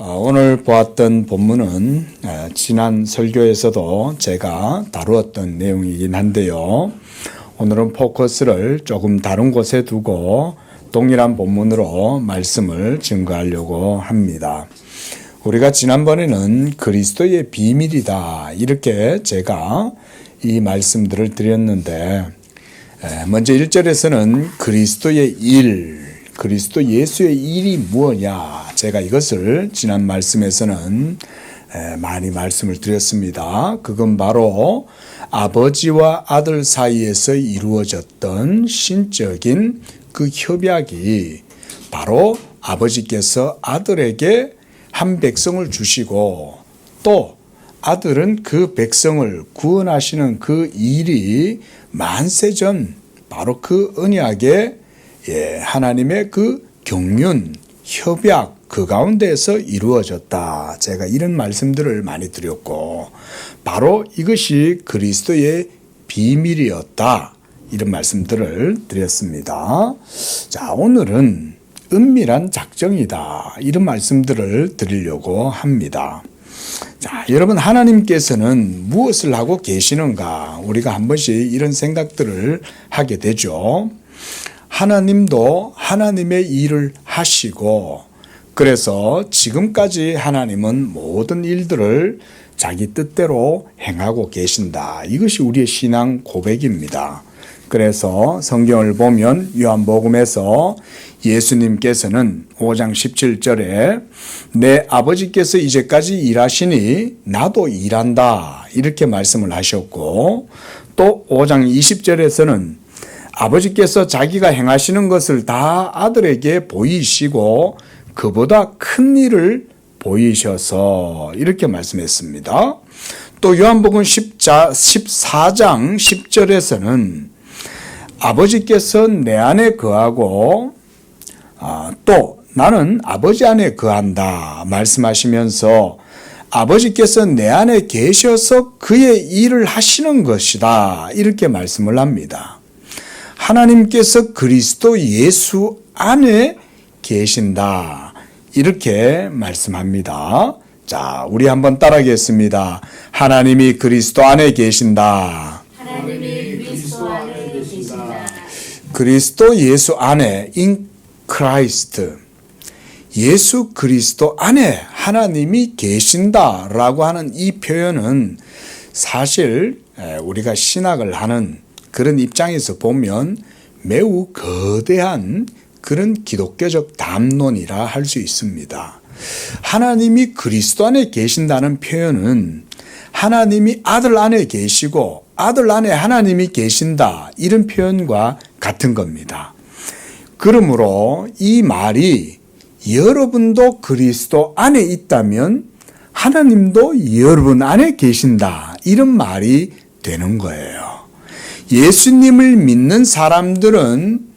오늘 보았던 본문은 지난 설교에서도 제가 다루었던 내용이긴 한데요. 오늘은 포커스를 조금 다른 곳에 두고 동일한 본문으로 말씀을 증거하려고 합니다. 우리가 지난번에는 그리스도의 비밀이다 이렇게 제가 이 말씀들을 드렸는데, 먼저 1절에서는 그리스도의 일, 그리스도 예수의 일이 무엇냐, 제가 이것을 지난 말씀에서는 많이 말씀을 드렸습니다. 그건 바로 아버지와 아들 사이에서 이루어졌던 신적인 그 협약이 바로 아버지께서 아들에게 한 백성을 주시고 또 아들은 그 백성을 구원하시는 그 일이 만세전 바로 그 언약의 하나님의 그 경륜, 협약 그 가운데에서 이루어졌다. 제가 이런 말씀들을 많이 드렸고 바로 이것이 그리스도의 비밀이었다. 이런 말씀들을 드렸습니다. 자, 오늘은 은밀한 작정이다. 이런 말씀들을 드리려고 합니다. 자, 여러분, 하나님께서는 무엇을 하고 계시는가? 우리가 한 번씩 이런 생각들을 하게 되죠. 하나님도 하나님의 일을 하시고, 그래서 지금까지 하나님은 모든 일들을 자기 뜻대로 행하고 계신다. 이것이 우리의 신앙 고백입니다. 그래서 성경을 보면 요한복음에서 예수님께서는 5장 17절에 내 아버지께서 이제까지 일하시니 나도 일한다 이렇게 말씀을 하셨고, 또 5장 20절에서는 아버지께서 자기가 행하시는 것을 다 아들에게 보이시고 그보다 큰 일을 보이셔서 이렇게 말씀했습니다. 또 요한복음 14장 10절에서는 아버지께서 내 안에 거하고 또 나는 아버지 안에 거한다 말씀하시면서 아버지께서 내 안에 계셔서 그의 일을 하시는 것이다 이렇게 말씀을 합니다. 하나님께서 그리스도 예수 안에 계신다 이렇게 말씀합니다. 자, 우리 한번 따라하겠습니다. 하나님이 그리스도 안에 계신다. 하나님이 그리스도 안에 계신다. 그리스도 예수 안에 in Christ, 예수 그리스도 안에 하나님이 계신다라고 하는 이 표현은 사실 우리가 신학을 하는 그런 입장에서 보면 매우 거대한 그런 기독교적 담론이라 할 수 있습니다. 하나님이 그리스도 안에 계신다는 표현은 하나님이 아들 안에 계시고 아들 안에 하나님이 계신다 이런 표현과 같은 겁니다. 그러므로 이 말이 여러분도 그리스도 안에 있다면 하나님도 여러분 안에 계신다 이런 말이 되는 거예요. 예수님을 믿는 사람들은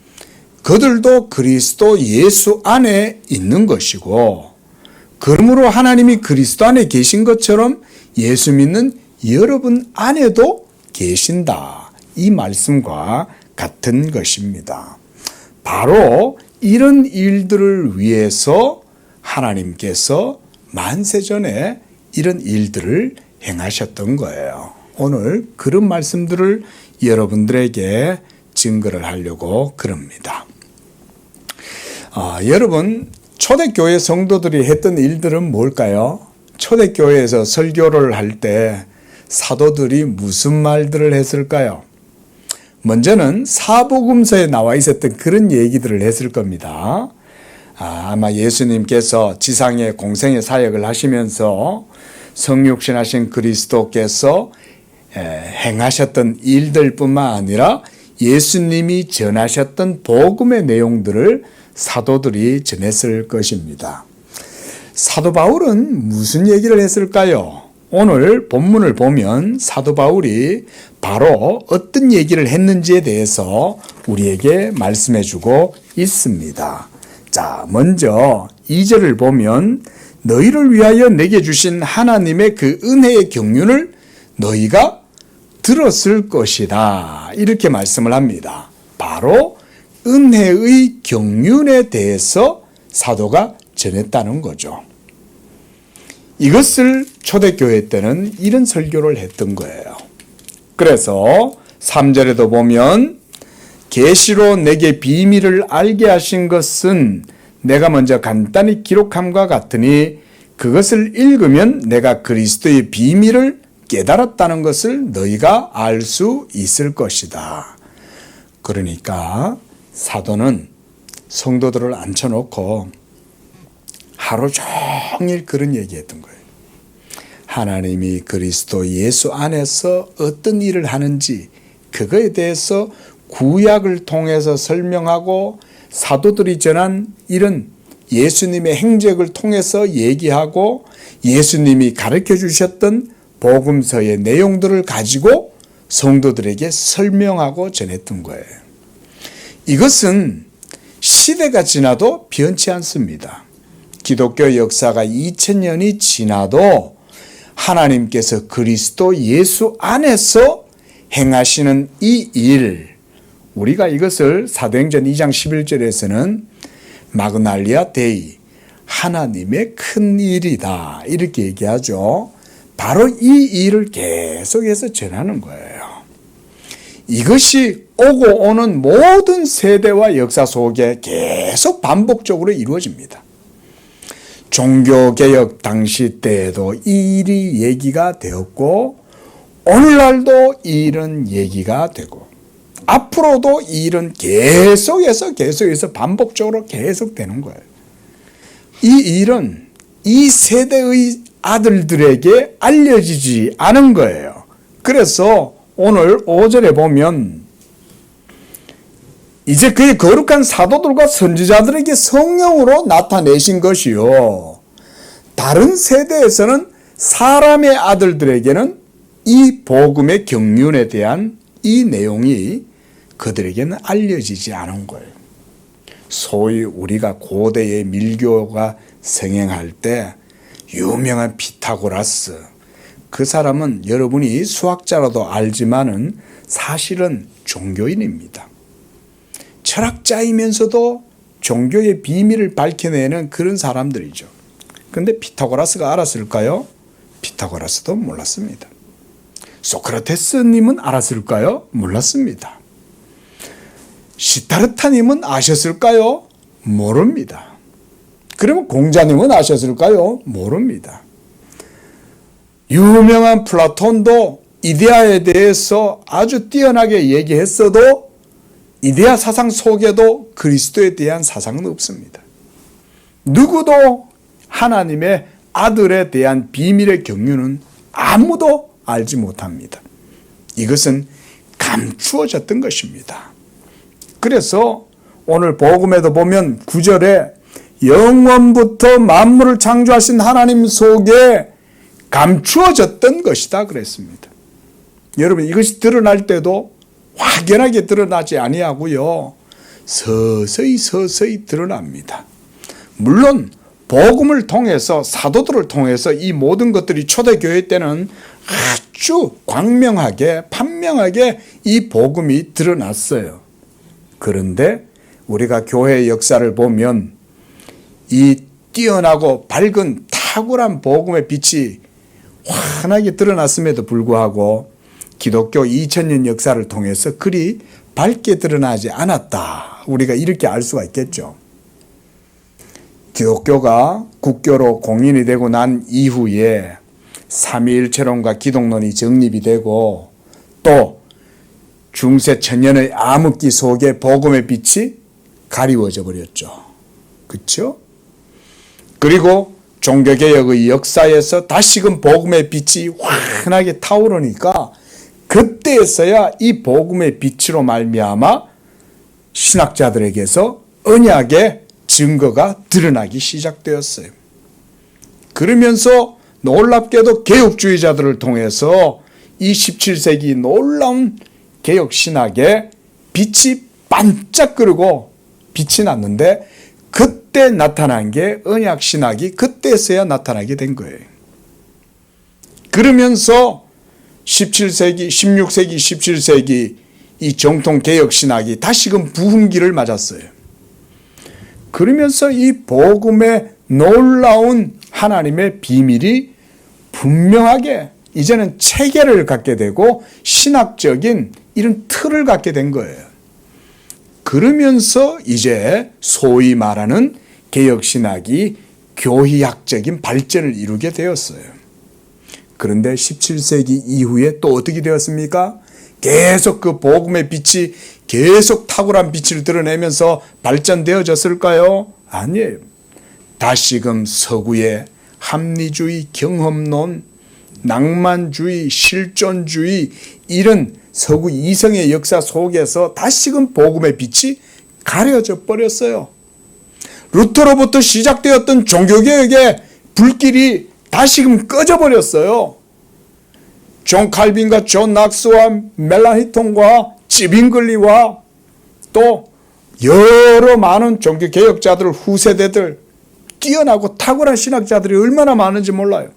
그들도 그리스도 예수 안에 있는 것이고, 그러므로 하나님이 그리스도 안에 계신 것처럼 예수 믿는 여러분 안에도 계신다. 이 말씀과 같은 것입니다. 바로 이런 일들을 위해서 하나님께서 만세전에 이런 일들을 행하셨던 거예요. 오늘 그런 말씀들을 여러분들에게 증거를 하려고 그럽니다. 여러분, 초대교회 성도들이 했던 일들은 뭘까요? 초대교회에서 설교를 할 때 사도들이 무슨 말들을 했을까요? 먼저는 사복음서에 나와 있었던 그런 얘기들을 했을 겁니다. 아마 예수님께서 지상의 공생의 사역을 하시면서 성육신하신 그리스도께서 행하셨던 일들뿐만 아니라 예수님이 전하셨던 복음의 내용들을 사도들이 전했을 것입니다. 사도 바울은 무슨 얘기를 했을까요? 오늘 본문을 보면 사도 바울이 바로 어떤 얘기를 했는지에 대해서 우리에게 말씀해 주고 있습니다. 자, 먼저 2절을 보면 너희를 위하여 내게 주신 하나님의 그 은혜의 경륜을 너희가 들었을 것이다. 이렇게 말씀을 합니다. 바로 은혜의 경륜에 대해서 사도가 전했다는 거죠. 이것을 초대교회 때는 이런 설교를 했던 거예요. 그래서 3절에도 보면 계시로 내게 비밀을 알게 하신 것은 내가 먼저 간단히 기록함과 같으니 그것을 읽으면 내가 그리스도의 비밀을 깨달았다는 것을 너희가 알 수 있을 것이다. 그러니까 사도는 성도들을 앉혀놓고 하루 종일 그런 얘기했던 거예요. 하나님이 그리스도 예수 안에서 어떤 일을 하는지 그거에 대해서 구약을 통해서 설명하고 사도들이 전한 이런 예수님의 행적을 통해서 얘기하고 예수님이 가르쳐 주셨던 복음서의 내용들을 가지고 성도들에게 설명하고 전했던 거예요. 이것은 시대가 지나도 변치 않습니다. 기독교 역사가 2000년이 지나도 하나님께서 그리스도 예수 안에서 행하시는 이 일, 우리가 이것을 사도행전 2장 11절에서는 마그날리아 데이, 하나님의 큰 일이다 이렇게 얘기하죠. 바로 이 일을 계속해서 전하는 거예요. 이것이 오고 오는 모든 세대와 역사 속에 계속 반복적으로 이루어집니다. 종교개혁 당시 때에도 이 일이 얘기가 되었고 오늘날도 이 일은 얘기가 되고 앞으로도 이 일은 계속해서 반복적으로 계속되는 거예요. 이 일은 이 세대의 아들들에게 알려지지 않은 거예요. 그래서 오늘 5절에 보면 이제 그의 거룩한 사도들과 선지자들에게 성령으로 나타내신 것이요. 다른 세대에서는 사람의 아들들에게는 이 복음의 경륜에 대한 이 내용이 그들에게는 알려지지 않은 거예요. 소위 우리가 고대의 밀교가 성행할 때 유명한 피타고라스, 그 사람은 여러분이 수학자라도 알지만은 사실은 종교인입니다. 철학자이면서도 종교의 비밀을 밝혀내는 그런 사람들이죠. 그런데 피타고라스가 알았을까요? 피타고라스도 몰랐습니다. 소크라테스님은 알았을까요? 몰랐습니다. 시타르타님은 아셨을까요? 모릅니다. 그러면 공자님은 아셨을까요? 모릅니다. 유명한 플라톤도 이데아에 대해서 아주 뛰어나게 얘기했어도 이데아 사상 속에도 그리스도에 대한 사상은 없습니다. 누구도 하나님의 아들에 대한 비밀의 경륜은 아무도 알지 못합니다. 이것은 감추어졌던 것입니다. 그래서 오늘 복음에도 보면 9절에 영원부터 만물을 창조하신 하나님 속에 감추어졌던 것이다 그랬습니다. 여러분 이것이 드러날 때도 확연하게 드러나지 아니하고요. 서서히 드러납니다. 물론 복음을 통해서 사도들을 통해서 이 모든 것들이 초대교회 때는 아주 광명하게 판명하게 이 복음이 드러났어요. 그런데 우리가 교회의 역사를 보면 이 뛰어나고 밝은 탁월한 복음의 빛이 환하게 드러났음에도 불구하고 기독교 2000년 역사를 통해서 그리 밝게 드러나지 않았다. 우리가 이렇게 알 수가 있겠죠. 기독교가 국교로 공인이 되고 난 이후에 삼위일체론과 기독론이 정립이 되고 또 중세 천년의 암흑기 속에 복음의 빛이 가리워져 버렸죠. 그렇죠? 그리고 종교개혁의 역사에서 다시금 복음의 빛이 환하게 타오르니까 그때에서야 이 복음의 빛으로 말미암아 신학자들에게서 언약의 증거가 드러나기 시작되었어요. 그러면서 놀랍게도 개혁주의자들을 통해서 이 17세기 놀라운 개혁신학의 빛이 반짝거리고 빛이 났는데 그때 나타난 게 언약신학이 그때서야 나타나게 된 거예요. 그러면서 17세기, 16세기, 17세기 이 정통 개혁신학이 다시금 부흥기를 맞았어요. 그러면서 이 복음의 놀라운 하나님의 비밀이 분명하게 이제는 체계를 갖게 되고 신학적인 이런 틀을 갖게 된 거예요. 그러면서 이제 소위 말하는 개혁신학이 교리학적인 발전을 이루게 되었어요. 그런데 17세기 이후에 또 어떻게 되었습니까? 계속 그 복음의 빛이 계속 탁월한 빛을 드러내면서 발전되어졌을까요? 아니에요. 다시금 서구의 합리주의, 경험론, 낭만주의, 실존주의 이런 서구 이성의 역사 속에서 다시금 복음의 빛이 가려져 버렸어요. 루터로부터 시작되었던 종교개혁의 불길이 다시금 꺼져버렸어요. 존 칼빈과 존 낙스와 멜란히톤과 찌빙글리와 또 여러 많은 종교개혁자들, 후세대들, 뛰어나고 탁월한 신학자들이 얼마나 많은지 몰라요.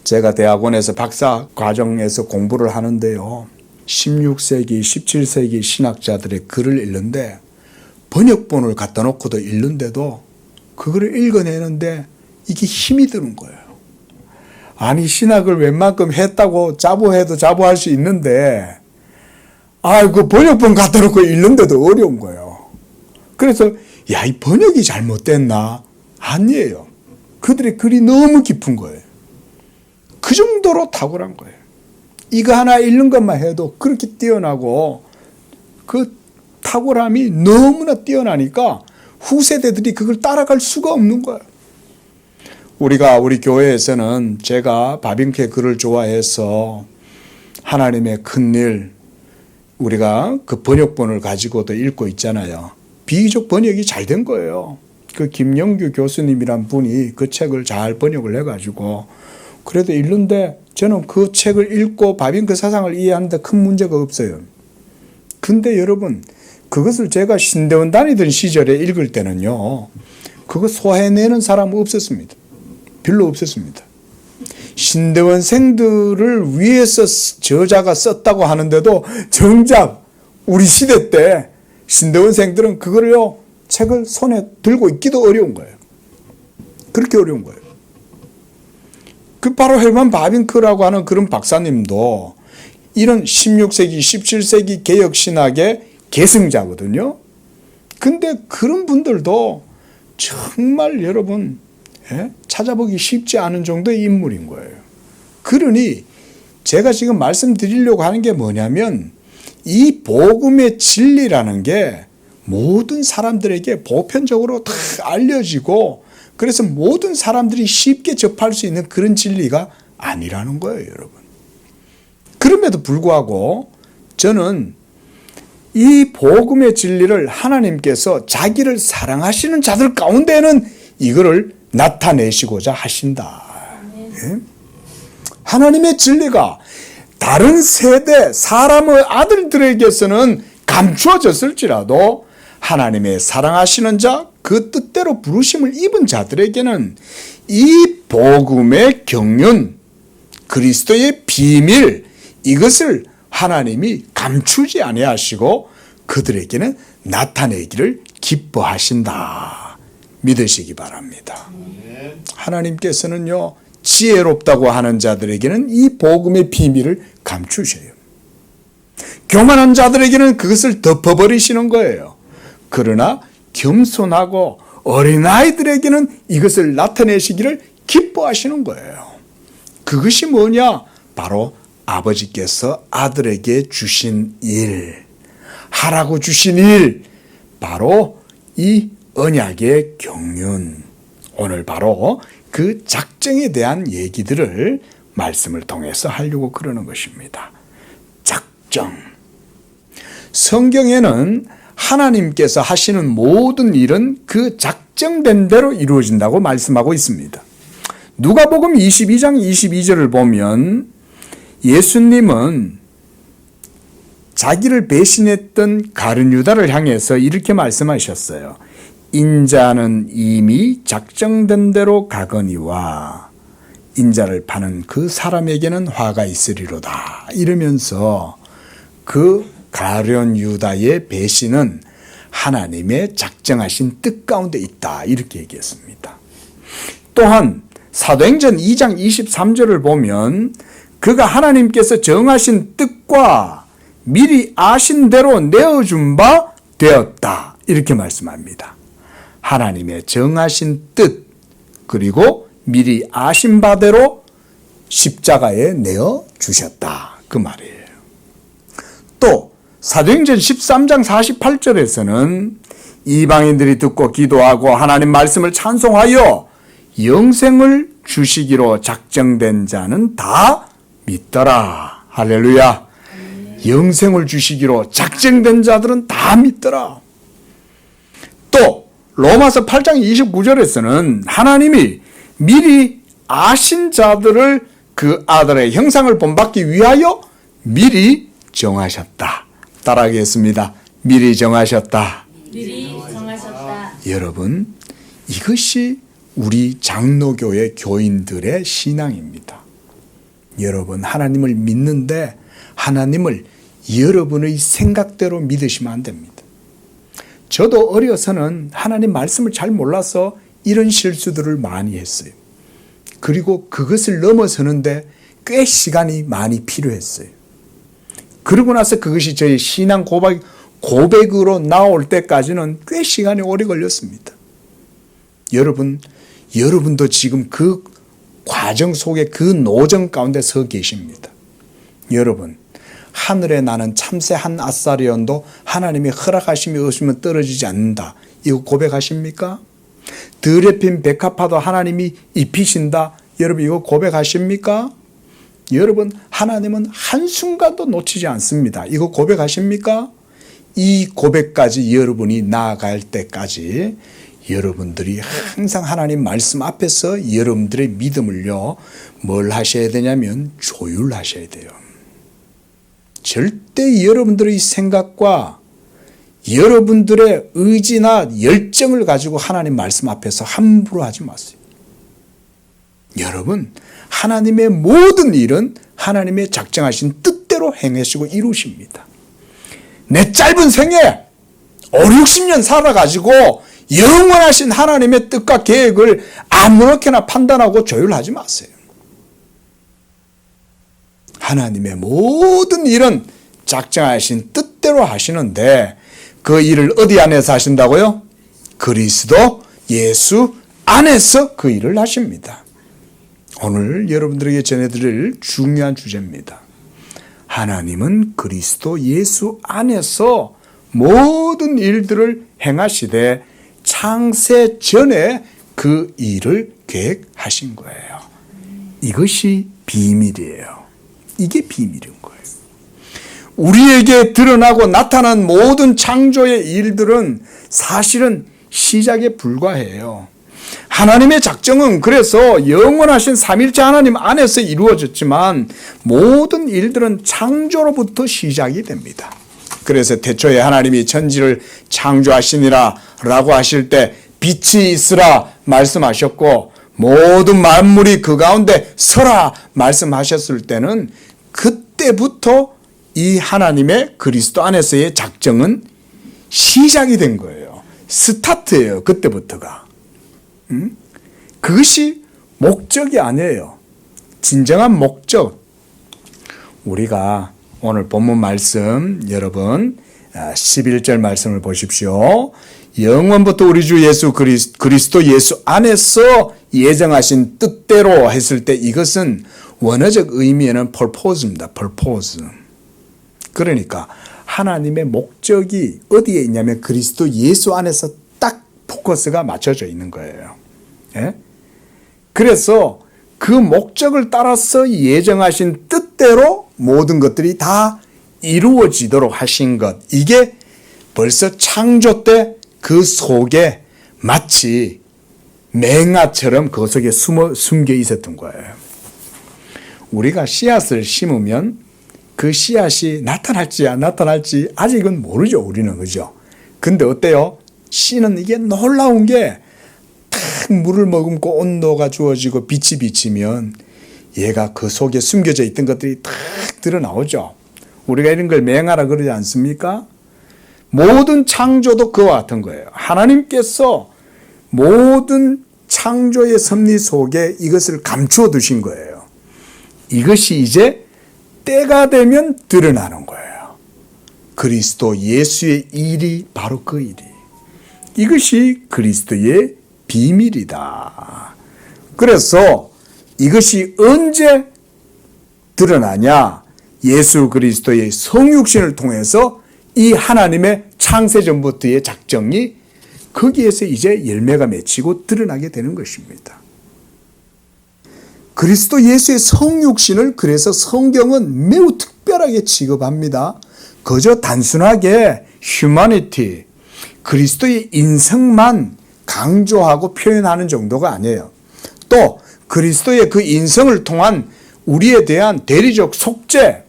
제가 대학원에서 박사 과정에서 공부를 하는데요. 16세기, 17세기 신학자들의 글을 읽는데 번역본을 갖다 놓고도 읽는데도 그거를 읽어내는데 이게 힘이 드는 거예요. 아니 신학을 웬만큼 했다고 자부해도 자부할 수 있는데 그 번역본 갖다 놓고 읽는데도 어려운 거예요. 그래서 이 번역이 잘못됐나? 아니에요. 그들의 글이 너무 깊은 거예요. 그 정도로 탁월한 거예요. 이거 하나 읽는 것만 해도 그렇게 뛰어나고 그 탁월함이 너무나 뛰어나니까 후세대들이 그걸 따라갈 수가 없는 거예요. 우리 교회에서는 제가 바빙크의 글을 좋아해서 하나님의 큰일 우리가 그 번역본을 가지고도 읽고 있잖아요. 비교적 번역이 잘 된 거예요. 그 김영규 교수님이란 분이 그 책을 잘 번역을 해가지고 그래도 읽는데 저는 그 책을 읽고 바빙크 사상을 이해하는데 큰 문제가 없어요. 근데 여러분 그것을 제가 신대원 다니던 시절에 읽을 때는요. 그거 소해내는 사람은 없었습니다. 별로 없었습니다. 신대원생들을 위해서 저자가 썼다고 하는데도 정작 우리 시대 때 신대원생들은 그거를요 책을 손에 들고 있기도 어려운 거예요. 그렇게 어려운 거예요. 그 바로 헬만 바빙크라고 하는 그런 박사님도 이런 16세기, 17세기 개혁신학의 계승자거든요. 근데 그런 분들도 정말 여러분 찾아보기 쉽지 않은 정도의 인물인 거예요. 그러니 제가 지금 말씀드리려고 하는 게 뭐냐면 이 복음의 진리라는 게 모든 사람들에게 보편적으로 다 알려지고 그래서 모든 사람들이 쉽게 접할 수 있는 그런 진리가 아니라는 거예요, 여러분. 그럼에도 불구하고 저는 이 복음의 진리를 하나님께서 자기를 사랑하시는 자들 가운데는 이거를 나타내시고자 하신다. 예? 하나님의 진리가 다른 세대 사람의 아들들에게서는 감추어졌을지라도 하나님의 사랑하시는 자, 그 뜻대로 부르심을 입은 자들에게는 이 복음의 경륜, 그리스도의 비밀, 이것을 하나님이 감추지 아니하시고 그들에게는 나타내기를 기뻐하신다. 믿으시기 바랍니다. 하나님께서는요, 지혜롭다고 하는 자들에게는 이 복음의 비밀을 감추셔요. 교만한 자들에게는 그것을 덮어버리시는 거예요. 그러나 겸손하고 어린아이들에게는 이것을 나타내시기를 기뻐하시는 거예요. 그것이 뭐냐? 바로 아버지께서 아들에게 주신 일, 하라고 주신 일, 바로 이 언약의 경륜. 오늘 바로 그 작정에 대한 얘기들을 말씀을 통해서 하려고 그러는 것입니다. 작정. 성경에는 하나님께서 하시는 모든 일은 그 작정된 대로 이루어진다고 말씀하고 있습니다. 누가복음 22장 22절을 보면 예수님은 자기를 배신했던 가룟 유다를 향해서 이렇게 말씀하셨어요. 인자는 이미 작정된 대로 가거니와 인자를 파는 그 사람에게는 화가 있으리로다. 이러면서 그 가룟 유다의 배신은 하나님의 작정하신 뜻 가운데 있다. 이렇게 얘기했습니다. 또한 사도행전 2장 23절을 보면 그가 하나님께서 정하신 뜻과 미리 아신 대로 내어준 바 되었다. 이렇게 말씀합니다. 하나님의 정하신 뜻 그리고 미리 아신 바대로 십자가에 내어주셨다. 그 말이에요. 또 사도행전 13장 48절에서는 이방인들이 듣고 기도하고 하나님 말씀을 찬송하여 영생을 주시기로 작정된 자는 다 믿더라. 할렐루야. 영생을 주시기로 작정된 자들은 다 믿더라. 또 로마서 8장 29절에서는 하나님이 미리 아신 자들을 그 아들의 형상을 본받기 위하여 미리 정하셨다. 따라하겠습니다. 미리 정하셨다. 미리 정하셨다. 여러분, 이것이 우리 장로교회 교인들의 신앙입니다. 여러분, 하나님을 믿는데 하나님을 여러분의 생각대로 믿으시면 안 됩니다. 저도 어려서는 하나님 말씀을 잘 몰라서 이런 실수들을 많이 했어요. 그리고 그것을 넘어서는데 꽤 시간이 많이 필요했어요. 그러고 나서 그것이 저희 신앙 고백으로 나올 때까지는 꽤 시간이 오래 걸렸습니다. 여러분도 지금 그 과정 속에 그 노정 가운데 서 계십니다. 여러분, 하늘에 나는 참새 한 아싸리온도 하나님이 허락하심이 없으면 떨어지지 않는다. 이거 고백하십니까? 들에 핀 백합화도 하나님이 입히신다. 여러분, 이거 고백하십니까? 여러분, 하나님은 한순간도 놓치지 않습니다. 이거 고백하십니까? 이 고백까지 여러분이 나아갈 때까지 여러분들이 항상 하나님 말씀 앞에서 여러분들의 믿음을요, 뭘 하셔야 되냐면 조율하셔야 돼요. 절대 여러분들의 생각과 여러분들의 의지나 열정을 가지고 하나님 말씀 앞에서 함부로 하지 마세요. 여러분, 하나님의 모든 일은 하나님의 작정하신 뜻대로 행하시고 이루십니다. 내 짧은 생에 5, 60년 살아가지고 영원하신 하나님의 뜻과 계획을 아무렇게나 판단하고 조율하지 마세요. 하나님의 모든 일은 작정하신 뜻대로 하시는데 그 일을 어디 안에서 하신다고요? 그리스도 예수 안에서 그 일을 하십니다. 오늘 여러분들에게 전해드릴 중요한 주제입니다. 하나님은 그리스도 예수 안에서 모든 일들을 행하시되 창세 전에 그 일을 계획하신 거예요. 이것이 비밀이에요. 이게 비밀인 거예요. 우리에게 드러나고 나타난 모든 창조의 일들은 사실은 시작에 불과해요. 하나님의 작정은 그래서 영원하신 삼일째 하나님 안에서 이루어졌지만 모든 일들은 창조로부터 시작이 됩니다. 그래서 태초에 하나님이 천지를 창조하시니라 라고 하실 때 빛이 있으라 말씀하셨고 모든 만물이 그 가운데 서라 말씀하셨을 때는 그때부터 이 하나님의 그리스도 안에서의 작정은 시작이 된 거예요. 스타트예요. 그때부터가. 그것이 목적이 아니에요. 진정한 목적. 우리가 오늘 본문 말씀 여러분 11절 말씀을 보십시오. 영원부터 우리 주 예수 그리스도 예수 안에서 예정하신 뜻대로 했을 때 이것은 원어적 의미에는 purpose입니다. purpose. 그러니까 하나님의 목적이 어디에 있냐면 그리스도 예수 안에서 딱 포커스가 맞춰져 있는 거예요. 예? 그래서 그 목적을 따라서 예정하신 뜻대로 모든 것들이 다 이루어지도록 하신 것. 이게 벌써 창조 때 그 속에 마치 맹아처럼 그 속에 숨겨 있었던 거예요. 우리가 씨앗을 심으면 그 씨앗이 나타날지 안 나타날지 아직은 모르죠. 우리는. 그죠? 근데 어때요? 씨는 이게 놀라운 게 탁 물을 머금고 온도가 주어지고 빛이 비치면 얘가 그 속에 숨겨져 있던 것들이 탁 드러나오죠. 우리가 이런 걸 맹아라 그러지 않습니까? 모든 창조도 그와 같은 거예요. 하나님께서 모든 창조의 섭리 속에 이것을 감추어 두신 거예요. 이것이 이제 때가 되면 드러나는 거예요. 그리스도 예수의 일이 바로 그 일이. 이것이 그리스도의 비밀이다. 그래서 이것이 언제 드러나냐? 예수 그리스도의 성육신을 통해서 이 하나님의 창세전부터의 작정이 거기에서 이제 열매가 맺히고 드러나게 되는 것입니다. 그리스도 예수의 성육신을 그래서 성경은 매우 특별하게 취급합니다. 그저 단순하게 휴머니티, 그리스도의 인성만 강조하고 표현하는 정도가 아니에요. 또 그리스도의 그 인성을 통한 우리에 대한 대리적 속죄,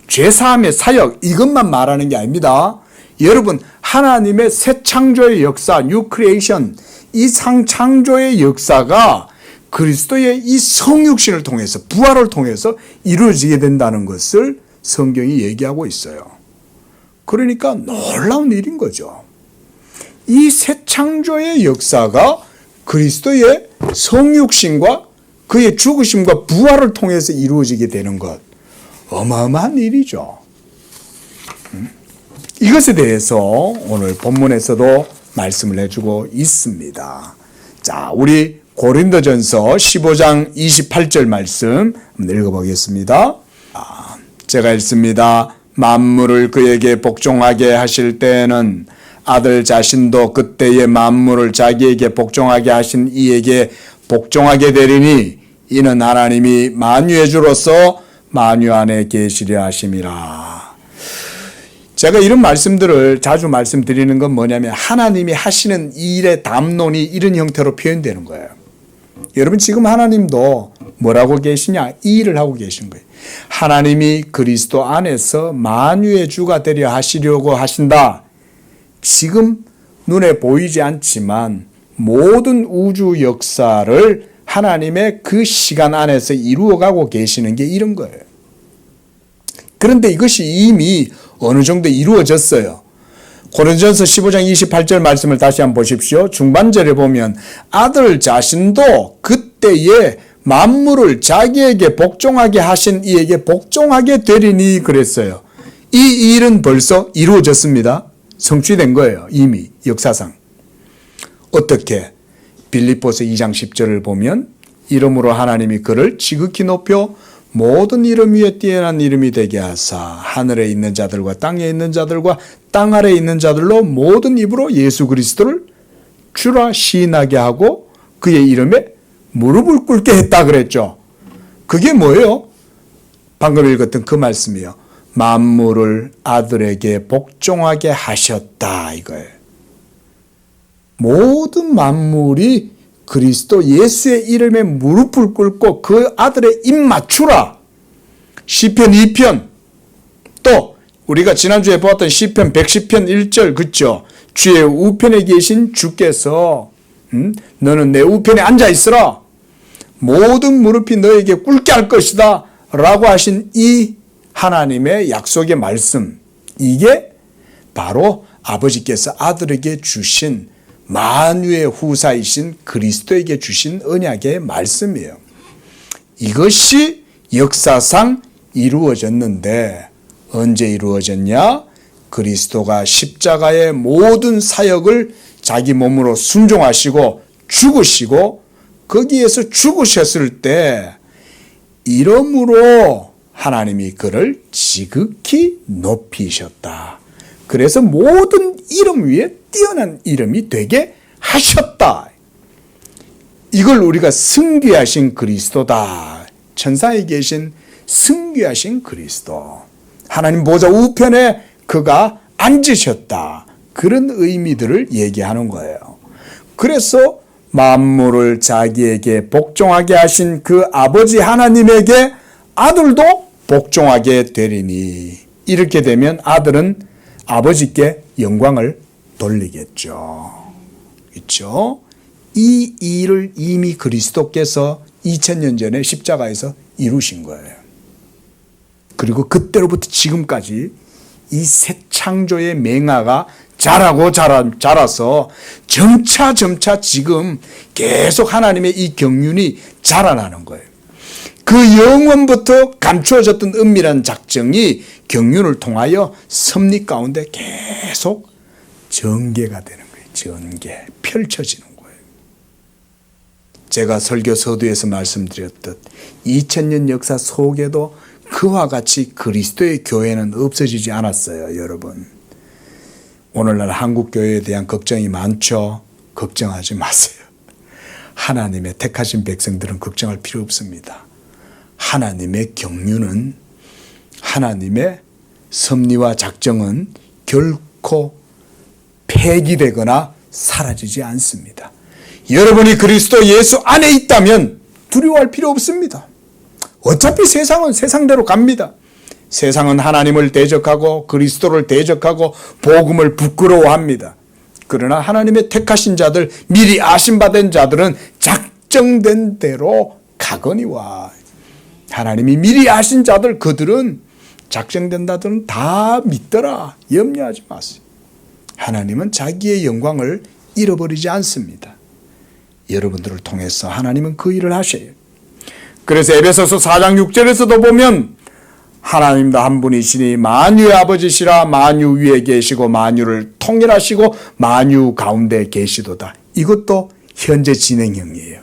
죄사함의 사역, 이것만 말하는 게 아닙니다. 여러분, 하나님의 새 창조의 역사, 뉴 크리에이션, 이 창조의 역사가 그리스도의 이 성육신을 통해서, 부활을 통해서 이루어지게 된다는 것을 성경이 얘기하고 있어요. 그러니까 놀라운 일인 거죠. 이 새 창조의 역사가 그리스도의 성육신과 그의 죽으심과 부활을 통해서 이루어지게 되는 것, 어마어마한 일이죠. 이것에 대해서 오늘 본문에서도 말씀을 해주고 있습니다. 자, 우리 고린도전서 15장 28절 말씀 한번 읽어보겠습니다. 제가 읽습니다. 만물을 그에게 복종하게 하실 때에는 아들 자신도 그때의 만물을 자기에게 복종하게 하신 이에게 복종하게 되리니 이는 하나님이 만유의 주로서 만유 안에 계시려 하심이라. 제가 이런 말씀들을 자주 말씀드리는 건 뭐냐면 하나님이 하시는 일의 담론이 이런 형태로 표현되는 거예요. 여러분 지금 하나님도 뭐라고 계시냐? 이 일을 하고 계신 거예요. 하나님이 그리스도 안에서 만유의 주가 되려 하시려고 하신다. 지금 눈에 보이지 않지만 모든 우주 역사를 하나님의 그 시간 안에서 이루어가고 계시는 게 이런 거예요. 그런데 이것이 이미 어느 정도 이루어졌어요. 고린도전서 15장 28절 말씀을 다시 한번 보십시오. 중반절에 보면 아들 자신도 그때에 만물을 자기에게 복종하게 하신 이에게 복종하게 되리니 그랬어요. 이 일은 벌써 이루어졌습니다. 성취된 거예요. 이미 역사상. 어떻게? 빌립보서 2장 10절을 보면 이름으로 하나님이 그를 지극히 높여 모든 이름 위에 뛰어난 이름이 되게 하사 하늘에 있는 자들과 땅에 있는 자들과 땅 아래에 있는 자들로 모든 입으로 예수 그리스도를 주라 시인하게 하고 그의 이름에 무릎을 꿇게 했다 그랬죠. 그게 뭐예요? 방금 읽었던 그 말씀이요. 만물을 아들에게 복종하게 하셨다 이거예요. 모든 만물이 그리스도 예수의 이름에 무릎을 꿇고 그 아들의 입 맞추라. 시편 2편 또 우리가 지난주에 보았던 시편 110편 1절 그죠? 주의 우편에 계신 주께서 너는 내 우편에 앉아 있으라. 모든 무릎이 너에게 꿇게 할 것이다 라고 하신 이 하나님의 약속의 말씀, 이게 바로 아버지께서 아들에게 주신 만유의 후사이신 그리스도에게 주신 언약의 말씀이에요. 이것이 역사상 이루어졌는데 언제 이루어졌냐? 그리스도가 십자가의 모든 사역을 자기 몸으로 순종하시고 죽으시고 거기에서 죽으셨을 때 이름으로 하나님이 그를 지극히 높이셨다. 그래서 모든 이름 위에 뛰어난 이름이 되게 하셨다. 이걸 우리가 승귀하신 그리스도다. 천사에 계신 승귀하신 그리스도. 하나님 보좌 우편에 그가 앉으셨다. 그런 의미들을 얘기하는 거예요. 그래서 만물을 자기에게 복종하게 하신 그 아버지 하나님에게 아들도 복종하게 되리니 이렇게 되면 아들은 아버지께 영광을 돌리겠죠. 그렇죠? 이 일을 이미 그리스도께서 2000년 전에 십자가에서 이루신 거예요. 그리고 그때로부터 지금까지 이 새 창조의 맹아가 자라서 점차 지금 계속 하나님의 이 경륜이 자라나는 거예요. 그 영원부터 감추어졌던 은밀한 작정이 경륜을 통하여 섭리 가운데 계속 전개가 되는 거예요. 전개, 펼쳐지는 거예요. 제가 설교 서두에서 말씀드렸듯 2000년 역사 속에도 그와 같이 그리스도의 교회는 없어지지 않았어요, 여러분. 오늘날 한국 교회에 대한 걱정이 많죠. 걱정하지 마세요. 하나님의 택하신 백성들은 걱정할 필요 없습니다. 하나님의 경륜은, 하나님의 섭리와 작정은 결코 폐기되거나 사라지지 않습니다. 여러분이 그리스도 예수 안에 있다면 두려워할 필요 없습니다. 어차피 세상은 세상대로 갑니다. 세상은 하나님을 대적하고 그리스도를 대적하고 복음을 부끄러워합니다. 그러나 하나님의 택하신 자들, 미리 아심받은 자들은 작정된 대로 가거니와. 하나님이 미리 아신 자들, 그들은 작정된 자들은 다 믿더라. 염려하지 마세요. 하나님은 자기의 영광을 잃어버리지 않습니다. 여러분들을 통해서 하나님은 그 일을 하셔요. 그래서 에베소서 4장 6절에서도 보면 하나님도 한 분이시니 만유의 아버지시라. 만유 위에 계시고 만유를 통일하시고 만유 가운데 계시도다. 이것도 현재 진행형이에요.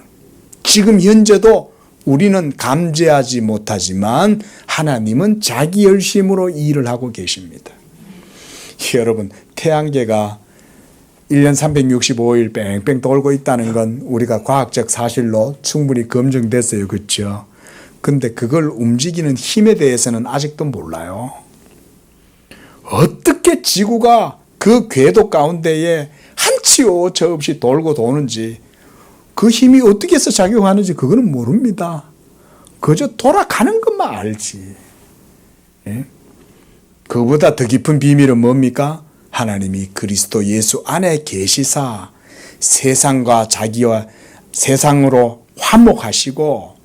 지금 현재도 우리는 감지하지 못하지만 하나님은 자기 열심으로 일을 하고 계십니다. 여러분, 태양계가 1년 365일 뺑뺑 돌고 있다는 건 우리가 과학적 사실로 충분히 검증됐어요. 그렇죠? 근데 그걸 움직이는 힘에 대해서는 아직도 몰라요. 어떻게 지구가 그 궤도 가운데에 한치 오차 없이 돌고 도는지, 그 힘이 어떻게 해서 작용하는지 그거는 모릅니다. 그저 돌아가는 것만 알지. 예? 그보다 더 깊은 비밀은 뭡니까? 하나님이 그리스도 예수 안에 계시사 세상과 자기와 세상으로 화목하시고,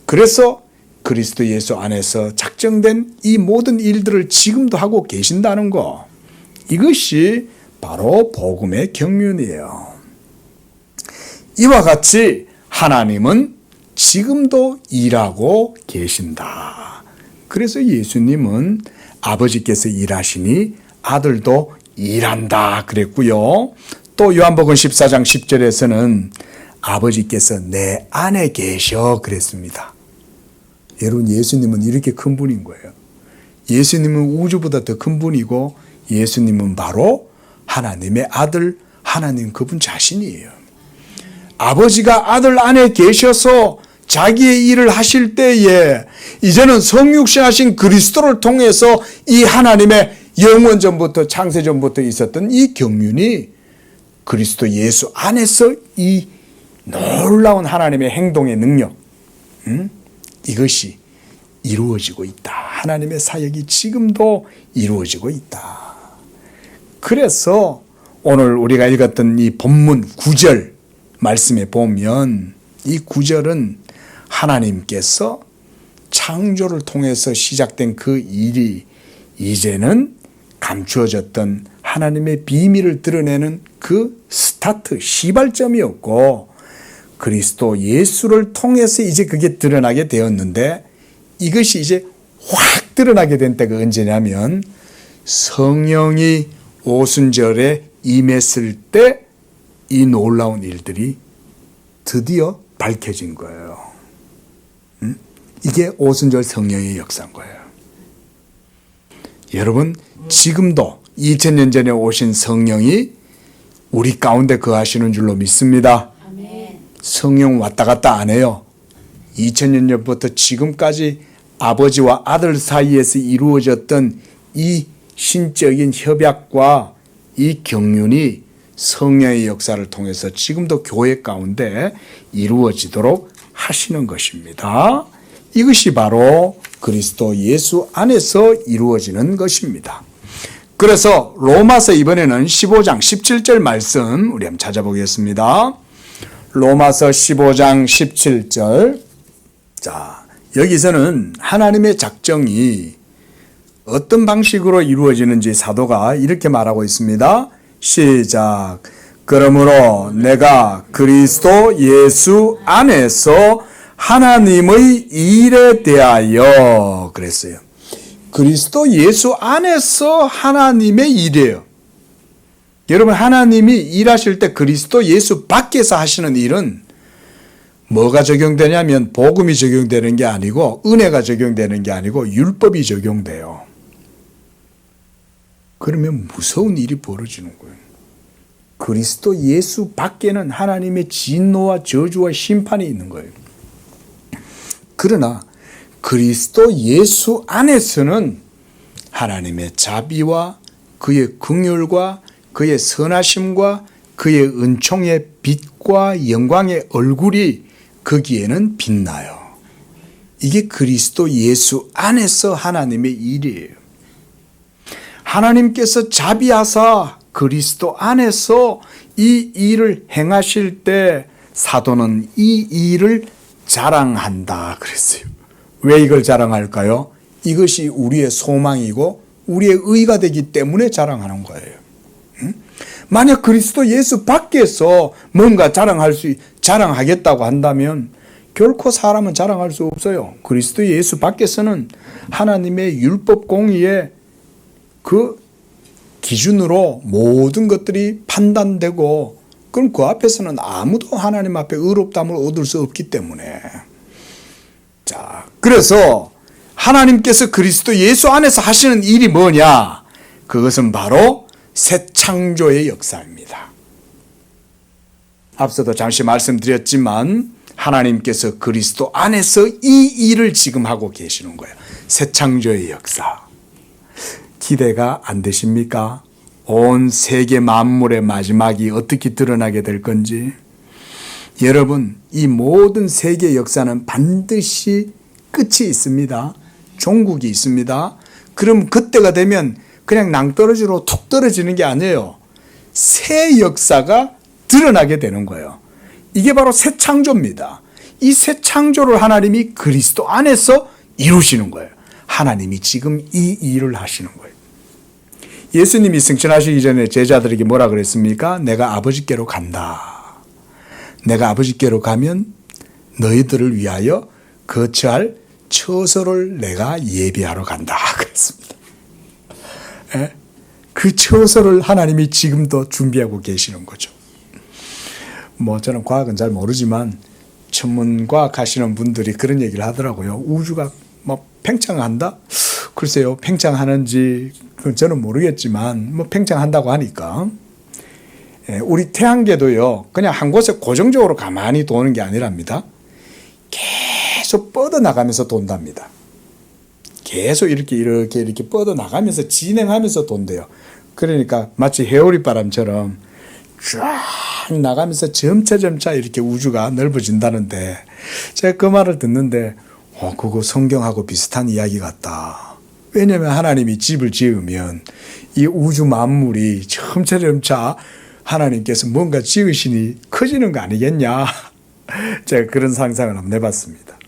그래서 그리스도 예수 안에서 작정된 이 모든 일들을 지금도 하고 계신다는 거, 이것이 바로 복음의 경륜이에요. 이와 같이 하나님은 지금도 일하고 계신다. 그래서 예수님은 아버지께서 일하시니 아들도 일한다 그랬고요. 또 요한복음 14장 10절에서는 아버지께서 내 안에 계셔 그랬습니다. 여러분, 예수님은 이렇게 큰 분인 거예요. 예수님은 우주보다 더 큰 분이고 예수님은 바로 하나님의 아들, 하나님 그분 자신이에요. 아버지가 아들 안에 계셔서 자기의 일을 하실 때에 이제는 성육신하신 그리스도를 통해서 이 하나님의 영원전부터 창세전부터 있었던 이 경륜이 그리스도 예수 안에서 이 놀라운 하나님의 행동의 능력, 이것이 이루어지고 있다. 하나님의 사역이 지금도 이루어지고 있다. 그래서 오늘 우리가 읽었던 이 본문 9절 말씀에 보면 이 9절은 하나님께서 창조를 통해서 시작된 그 일이 이제는 감추어졌던 하나님의 비밀을 드러내는 그 스타트, 시발점이었고, 그리스도 예수를 통해서 이제 그게 드러나게 되었는데, 이것이 이제 확 드러나게 된 때가 언제냐면 성령이 오순절에 임했을 때 이 놀라운 일들이 드디어 밝혀진 거예요. 이게 오순절 성령의 역사인 거예요. 여러분, 지금도 2000년 전에 오신 성령이 우리 가운데 거하시는 줄로 믿습니다. 아멘. 성령 왔다 갔다 안 해요. 2000년 전부터 지금까지 아버지와 아들 사이에서 이루어졌던 이 신적인 협약과 이 경륜이 성령의 역사를 통해서 지금도 교회 가운데 이루어지도록 하시는 것입니다. 이것이 바로 그리스도 예수 안에서 이루어지는 것입니다. 그래서 로마서 이번에는 15장 17절 말씀 우리 한번 찾아보겠습니다. 로마서 15장 17절. 자, 여기서는 하나님의 작정이 어떤 방식으로 이루어지는지 사도가 이렇게 말하고 있습니다. 시작. 그러므로 내가 그리스도 예수 안에서 하나님의 일에 대하여 그랬어요. 그리스도 예수 안에서 하나님의 일이에요. 여러분, 하나님이 일하실 때 그리스도 예수 밖에서 하시는 일은 뭐가 적용되냐면 복음이 적용되는 게 아니고 은혜가 적용되는 게 아니고 율법이 적용돼요. 그러면 무서운 일이 벌어지는 거예요. 그리스도 예수 밖에는 하나님의 진노와 저주와 심판이 있는 거예요. 그러나 그리스도 예수 안에서는 하나님의 자비와 그의 긍휼과 그의 선하심과 그의 은총의 빛과 영광의 얼굴이 거기에는 빛나요. 이게 그리스도 예수 안에서 하나님의 일이에요. 하나님께서 자비하사 그리스도 안에서 이 일을 행하실 때 사도는 이 일을 자랑한다 그랬어요. 왜 이걸 자랑할까요? 이것이 우리의 소망이고 우리의 의가 되기 때문에 자랑하는 거예요. 만약 그리스도 예수 밖에서 뭔가 자랑하겠다고 한다면 결코 사람은 자랑할 수 없어요. 그리스도 예수 밖에서는 하나님의 율법 공의의 그 기준으로 모든 것들이 판단되고, 그럼 그 앞에서는 아무도 하나님 앞에 의롭다함을 얻을 수 없기 때문에. 자, 그래서 하나님께서 그리스도 예수 안에서 하시는 일이 뭐냐? 그것은 바로 새 창조의 역사입니다. 앞서도 잠시 말씀드렸지만 하나님께서 그리스도 안에서 이 일을 지금 하고 계시는 거예요. 새 창조의 역사. 기대가 안 되십니까? 온 세계 만물의 마지막이 어떻게 드러나게 될 건지. 여러분, 이 모든 세계 역사는 반드시 끝이 있습니다. 종국이 있습니다. 그럼 그때가 되면 그냥 낭떠러지로 툭 떨어지는 게 아니에요. 새 역사가 드러나게 되는 거예요. 이게 바로 새 창조입니다. 이 새 창조를 하나님이 그리스도 안에서 이루시는 거예요. 하나님이 지금 이 일을 하시는 거예요. 예수님이 승천하시기 전에 제자들에게 뭐라 그랬습니까? 내가 아버지께로 간다. 내가 아버지께로 가면 너희들을 위하여 거처할 처소를 내가 예비하러 간다 그랬습니다. 그 처소를 하나님이 지금도 준비하고 계시는 거죠. 뭐 저는 과학은 잘 모르지만 천문과학 하시는 분들이 그런 얘기를 하더라고요. 우주가 뭐 팽창한다? 글쎄요, 팽창하는지 그건 저는 모르겠지만 뭐 팽창한다고 하니까. 우리 태양계도요, 그냥 한 곳에 고정적으로 가만히 도는 게 아니랍니다. 계속 뻗어나가면서 돈답니다. 계속 이렇게 뻗어나가면서 진행하면서 돈대요. 그러니까 마치 해오리바람처럼 쫙 나가면서 점차 이렇게 우주가 넓어진다는데, 제가 그 말을 듣는데 그거 성경하고 비슷한 이야기 같다. 왜냐하면 하나님이 집을 지으면 이 우주 만물이 점차 하나님께서 뭔가 지으시니 커지는 거 아니겠냐. 제가 그런 상상을 한번 해봤습니다.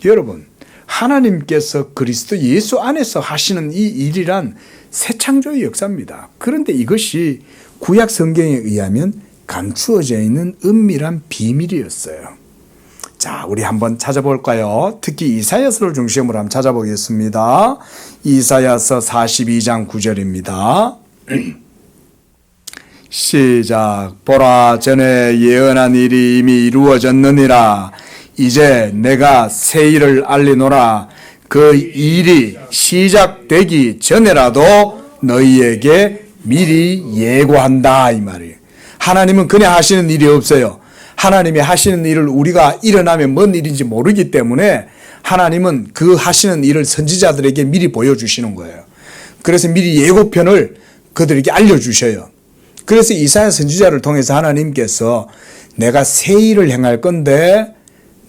여러분, 하나님께서 그리스도 예수 안에서 하시는 이 일이란 새 창조의 역사입니다. 그런데 이것이 구약 성경에 의하면 감추어져 있는 은밀한 비밀이었어요. 자, 우리 한번 찾아볼까요? 특히 이사야서를 중심으로 한번 찾아보겠습니다. 이사야서 42장 9절입니다. 시작. 보라, 전에 예언한 일이 이미 이루어졌느니라. 이제 내가 새 일을 알리노라. 그 일이 시작되기 전에라도 너희에게 미리 예고한다, 이 말이에요. 하나님은 그냥 하시는 일이 없어요. 하나님이 하시는 일을 우리가 일어나면 뭔 일인지 모르기 때문에 하나님은 그 하시는 일을 선지자들에게 미리 보여주시는 거예요. 그래서 미리 예고편을 그들에게 알려주셔요. 그래서 이사야 선지자를 통해서 하나님께서 내가 새 일을 행할 건데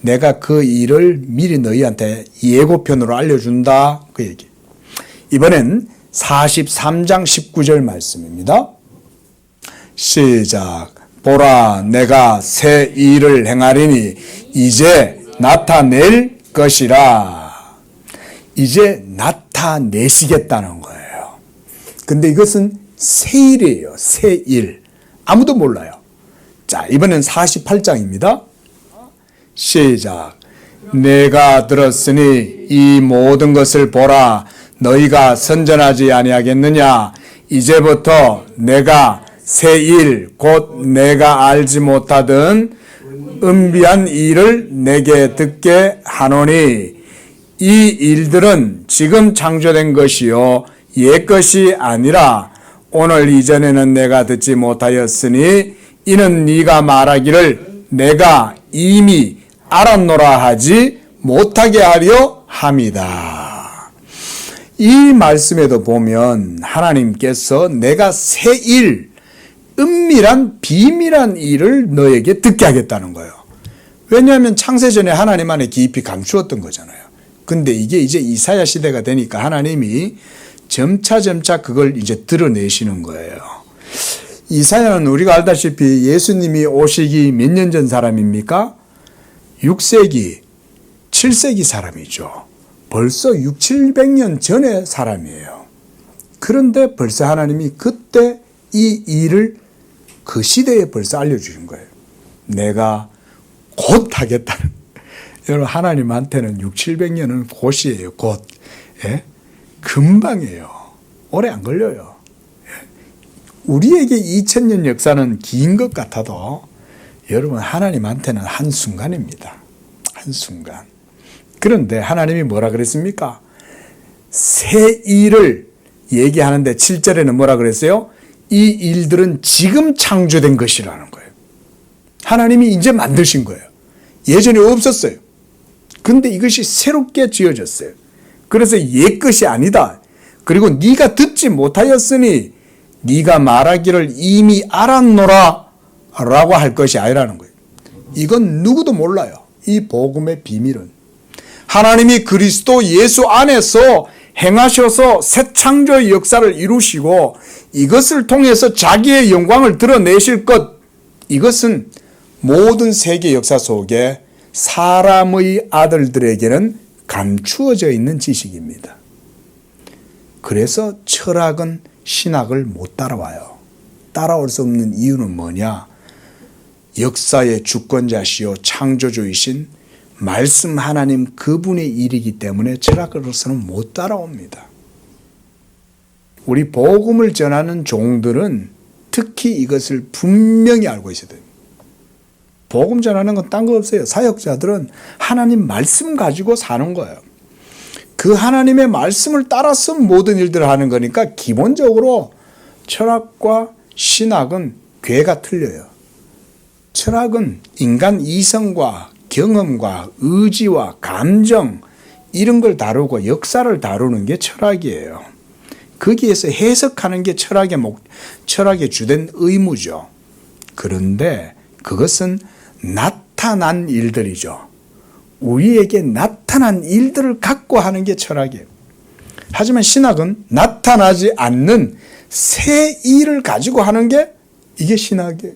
내가 그 일을 미리 너희한테 예고편으로 알려준다, 그 얘기. 이번엔 43장 19절 말씀입니다. 시작. 보라, 내가 새 일을 행하리니 이제 나타낼 것이라. 이제 나타내시겠다는 거예요. 근데 이것은 새일이에요. 새일. 아무도 몰라요. 자, 이번엔 48장입니다. 시작. 내가 들었으니 이 모든 것을 보라. 너희가 선전하지 아니하겠느냐. 이제부터 내가 새일 곧 내가 알지 못하던 은비한 일을 내게 듣게 하노니 이 일들은 지금 창조된 것이요 옛 것이 아니라 오늘 이전에는 내가 듣지 못하였으니 이는 네가 말하기를 내가 이미 알았노라 하지 못하게 하려 함이다. 이 말씀에도 보면 하나님께서 내가 새 일, 은밀한 비밀한 일을 너에게 듣게 하겠다는 거예요. 왜냐하면 창세전에 하나님 안에 깊이 감추었던 거잖아요. 근데 이게 이제 이사야 시대가 되니까 하나님이 점차 그걸 이제 드러내시는 거예요. 이사야는 우리가 알다시피 예수님이 오시기 몇 년 전 사람입니까? 6세기, 7세기 사람이죠. 벌써 6, 700년 전의 사람이에요. 그런데 벌써 하나님이 그때 이 일을 그 시대에 벌써 알려주신 거예요. 내가 곧 하겠다는. 여러분, 하나님한테는 6, 700년은 곧이에요. 곧. 예? 금방이에요. 오래 안 걸려요. 예? 우리에게 2000년 역사는 긴 것 같아도 여러분, 하나님한테는 한순간입니다. 한순간. 그런데 하나님이 뭐라 그랬습니까? 새 일을 얘기하는데 7절에는 뭐라 그랬어요? 이 일들은 지금 창조된 것이라는 거예요. 하나님이 이제 만드신 거예요. 예전에 없었어요. 근데 이것이 새롭게 지어졌어요. 그래서 옛 것이 아니다. 그리고 네가 듣지 못하였으니 네가 말하기를 이미 알았노라 라고 할 것이 아니라는 거예요. 이건 누구도 몰라요. 이 복음의 비밀은. 하나님이 그리스도 예수 안에서 행하셔서 새 창조의 역사를 이루시고 이것을 통해서 자기의 영광을 드러내실 것, 이것은 모든 세계 역사 속에 사람의 아들들에게는 감추어져 있는 지식입니다. 그래서 철학은 신학을 못 따라와요. 따라올 수 없는 이유는 뭐냐? 역사의 주권자시요 창조주이신 말씀 하나님 그분의 일이기 때문에 철학으로서는 못 따라옵니다. 우리 복음을 전하는 종들은 특히 이것을 분명히 알고 있어야 돼요. 복음 전하는 건 딴 거 없어요. 사역자들은 하나님 말씀 가지고 사는 거예요. 그 하나님의 말씀을 따라서 모든 일들을 하는 거니까 기본적으로 철학과 신학은 궤가 틀려요. 철학은 인간 이성과 경험과 의지와 감정 이런 걸 다루고 역사를 다루는 게 철학이에요. 거기에서 해석하는 게 철학의 주된 의무죠. 그런데 그것은 나타난 일들이죠. 우리에게 나타난 일들을 갖고 하는 게 철학이에요. 하지만 신학은 나타나지 않는 새 일을 가지고 하는 게 이게 신학이에요.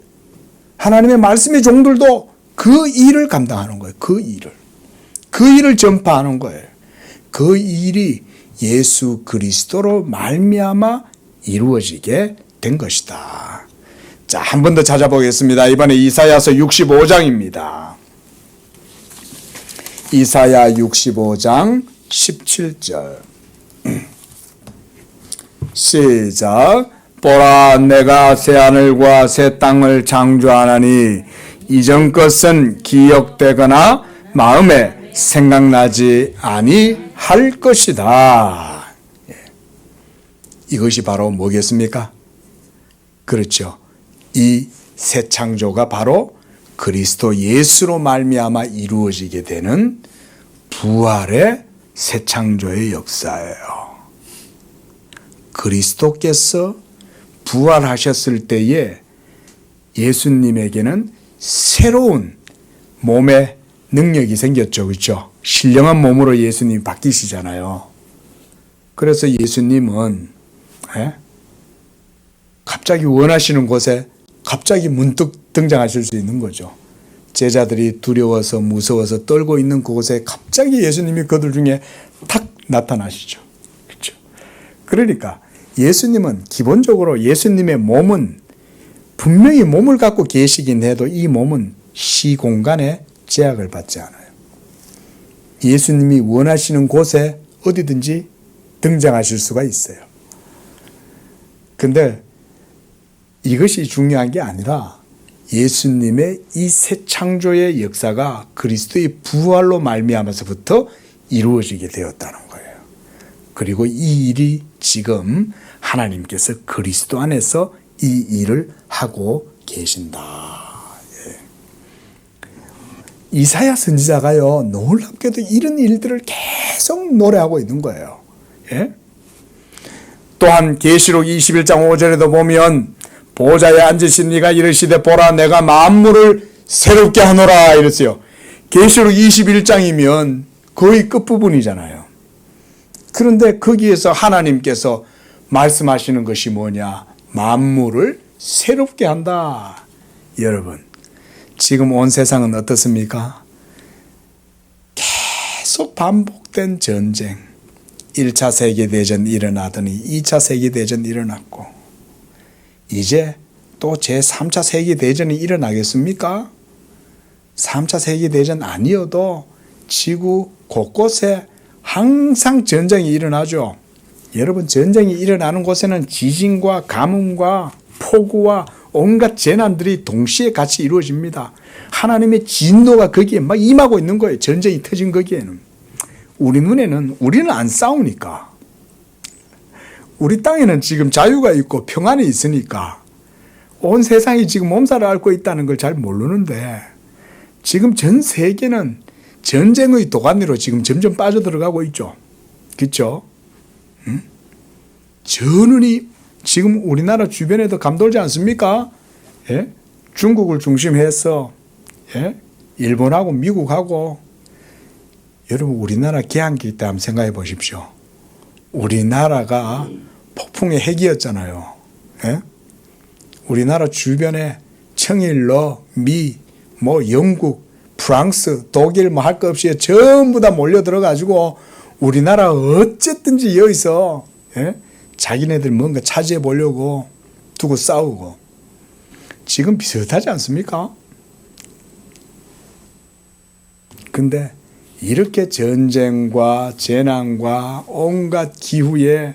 하나님의 말씀의 종들도 그 일을 감당하는 거예요. 그 일을 전파하는 거예요. 그 일이 예수 그리스도로 말미암아 이루어지게 된 것이다. 자, 한 번 더 찾아보겠습니다. 이번에 이사야서 65장입니다. 이사야 65장 17절. 시작. 보라, 내가 새하늘과 새 땅을 창조하나니 이전 것은 기억되거나 마음에 생각나지 아니할 것이다. 이것이 바로 뭐겠습니까? 그렇죠. 이 새 창조가 바로 그리스도 예수로 말미암아 이루어지게 되는 부활의 새 창조의 역사예요. 그리스도께서 부활하셨을 때에 예수님에게는 새로운 몸의 능력이 생겼죠. 그렇죠? 신령한 몸으로 예수님이 바뀌시잖아요. 그래서 예수님은 갑자기 원하시는 곳에 갑자기 문득 등장하실 수 있는 거죠. 제자들이 두려워서 무서워서 떨고 있는 그곳에 갑자기 예수님이 그들 중에 탁 나타나시죠. 그렇죠? 그러니까 예수님은 기본적으로 예수님의 몸은 분명히 몸을 갖고 계시긴 해도 이 몸은 시공간에 제약을 받지 않아요. 예수님이 원하시는 곳에 어디든지 등장하실 수가 있어요. 근데 이것이 중요한 게 아니라 예수님의 이 새 창조의 역사가 그리스도의 부활로 말미암아서부터 이루어지게 되었다는 거예요. 그리고 이 일이 지금 하나님께서 그리스도 안에서 이 일을 하고 계신다. 예. 이사야 선지자가요, 놀랍게도 이런 일들을 계속 노래하고 있는 거예요. 예? 또한 계시록 21장 5절에도 보면 보좌에 앉으신 이가 이르시되 보라 내가 만물을 새롭게 하노라 이랬어요. 계시록 21장이면 거의 끝부분이잖아요. 그런데 거기에서 하나님께서 말씀하시는 것이 뭐냐? 만물을 새롭게 한다. 여러분, 지금 온 세상은 어떻습니까? 계속 반복된 전쟁. 1차 세계대전 일어나더니 2차 세계대전 일어났고 이제 또 제3차 세계대전이 일어나겠습니까? 3차 세계대전 아니어도 지구 곳곳에 항상 전쟁이 일어나죠. 여러분, 전쟁이 일어나는 곳에는 지진과 가뭄과 폭우와 온갖 재난들이 동시에 같이 이루어집니다. 하나님의 진노가 거기에 막 임하고 있는 거예요. 전쟁이 터진 거기에는. 우리 눈에는 우리는 안 싸우니까. 우리 땅에는 지금 자유가 있고 평안이 있으니까 온 세상이 지금 몸살을 앓고 있다는 걸 잘 모르는데 지금 전 세계는 전쟁의 도가니로 지금 점점 빠져들어가고 있죠. 그렇죠? 응? 전운이 지금 우리나라 주변에도 감돌지 않습니까? 예? 중국을 중심해서 예? 일본하고 미국하고 여러분 우리나라 개항기 때 한번 생각해 보십시오. 우리나라가 폭풍의 핵이었잖아요. 예? 우리나라 주변에 청일러, 미, 영국, 프랑스, 독일 할 것 없이 전부 다 몰려 들어가지고 우리나라 어쨌든지 여기서 예? 자기네들 뭔가 차지해 보려고 두고 싸우고 지금 비슷하지 않습니까? 근데 이렇게 전쟁과 재난과 온갖 기후의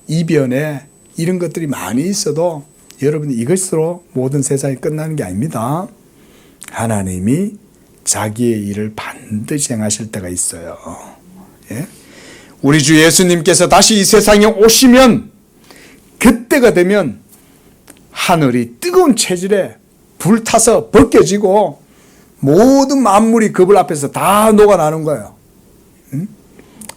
이변에 이런 것들이 많이 있어도 여러분 이것으로 모든 세상이 끝나는 게 아닙니다. 하나님이 자기의 일을 반드시 행하실 때가 있어요. 예? 우리 주 예수님께서 다시 이 세상에 오시면 그때가 되면 하늘이 뜨거운 체질에 불타서 벗겨지고 모든 만물이 그분 앞에서 다 녹아나는 거예요.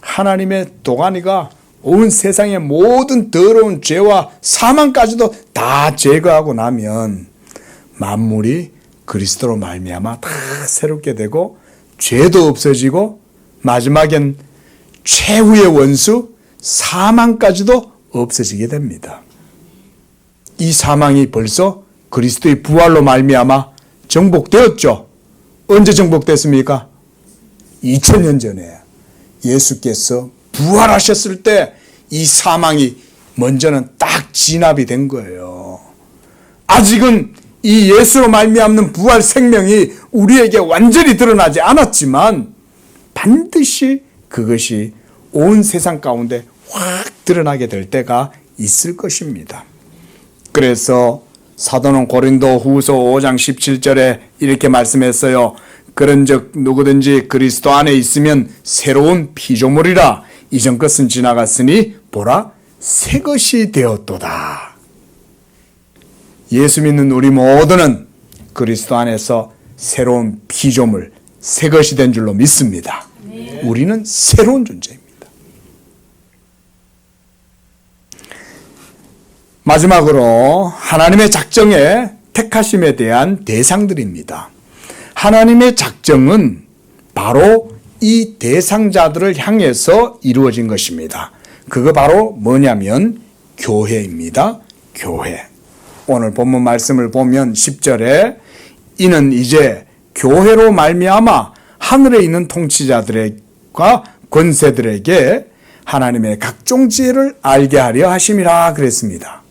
하나님의 도가니가 온 세상의 모든 더러운 죄와 사망까지도 다 제거하고 나면 만물이 그리스도로 말미암아 다 새롭게 되고 죄도 없어지고 마지막엔 최후의 원수 사망까지도 없어지게 됩니다. 이 사망이 벌써 그리스도의 부활로 말미암아 정복되었죠. 언제 정복됐습니까? 2000년 전에 예수께서 부활하셨을 때 이 사망이 먼저는 딱 진압이 된 거예요. 아직은 이 예수로 말미암는 부활 생명이 우리에게 완전히 드러나지 않았지만 반드시 그것이 온 세상 가운데 확 드러나게 될 때가 있을 것입니다. 그래서 사도는 고린도 후서 5장 17절에 이렇게 말씀했어요. 그런즉 누구든지 그리스도 안에 있으면 새로운 피조물이라 이전 것은 지나갔으니 보라 새 것이 되었도다. 예수 믿는 우리 모두는 그리스도 안에서 새로운 피조물, 새 것이 된 줄로 믿습니다. 우리는 새로운 존재입니다. 마지막으로 하나님의 작정에 택하심에 대한 대상들입니다. 하나님의 작정은 바로 이 대상자들을 향해서 이루어진 것입니다. 그거 바로 뭐냐면 교회입니다. 교회. 오늘 본문 말씀을 보면 10절에 이는 이제 교회로 말미암아 하늘에 있는 통치자들과 권세들에게 하나님의 각종 지혜를 알게 하려 하심이라 그랬습니다.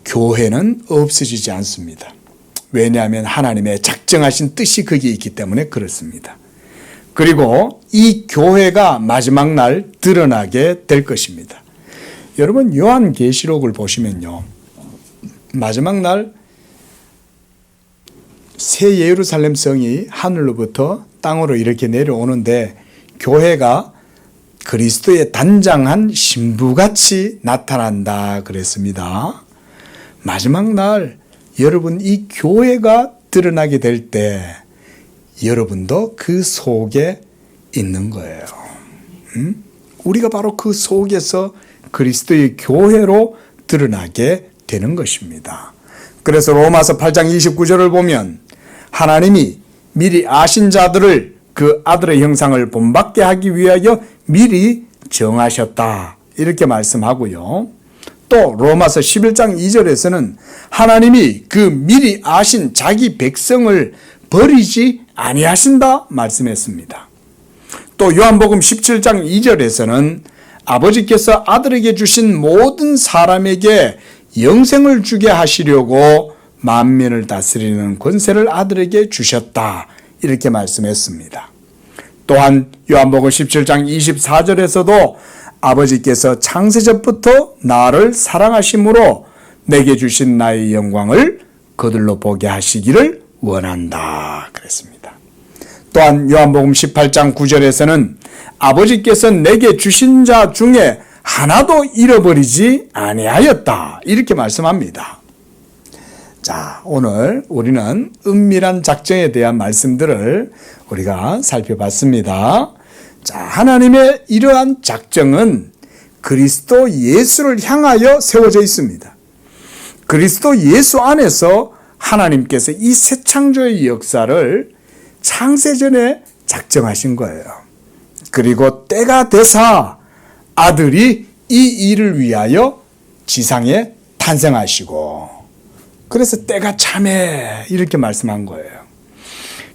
교회는 없어지지 않습니다. 왜냐하면 하나님의 작정하신 뜻이 거기에 있기 때문에 그렇습니다. 그리고 이 교회가 마지막 날 드러나게 될 것입니다. 여러분 요한계시록을 보시면요, 마지막 날 새 예루살렘 성이 하늘로부터 땅으로 이렇게 내려오는데 교회가 그리스도의 단장한 신부같이 나타난다 그랬습니다. 마지막 날 여러분 이 교회가 드러나게 될 때 여러분도 그 속에 있는 거예요. 우리가 바로 그 속에서 그리스도의 교회로 드러나게 되는 것입니다. 그래서 로마서 8장 29절을 보면 하나님이 미리 아신 자들을 그 아들의 형상을 본받게 하기 위하여 미리 정하셨다 이렇게 말씀하고요. 또 로마서 11장 2절에서는 하나님이 그 미리 아신 자기 백성을 버리지 아니하신다 말씀했습니다. 또 요한복음 17장 2절에서는 아버지께서 아들에게 주신 모든 사람에게 영생을 주게 하시려고 만민을 다스리는 권세를 아들에게 주셨다 이렇게 말씀했습니다. 또한 요한복음 17장 24절에서도 아버지께서 창세전부터 나를 사랑하심으로 내게 주신 나의 영광을 그들로 보게 하시기를 원한다 그랬습니다. 또한 요한복음 18장 9절에서는 아버지께서 내게 주신 자 중에 하나도 잃어버리지 아니하였다 이렇게 말씀합니다. 자, 오늘 우리는 은밀한 작정에 대한 말씀들을 우리가 살펴봤습니다. 자, 하나님의 이러한 작정은 그리스도 예수를 향하여 세워져 있습니다. 그리스도 예수 안에서 하나님께서 이 새 창조의 역사를 창세전에 작정하신 거예요. 그리고 때가 되사 아들이 이 일을 위하여 지상에 탄생하시고, 그래서 때가 참해 이렇게 말씀한 거예요.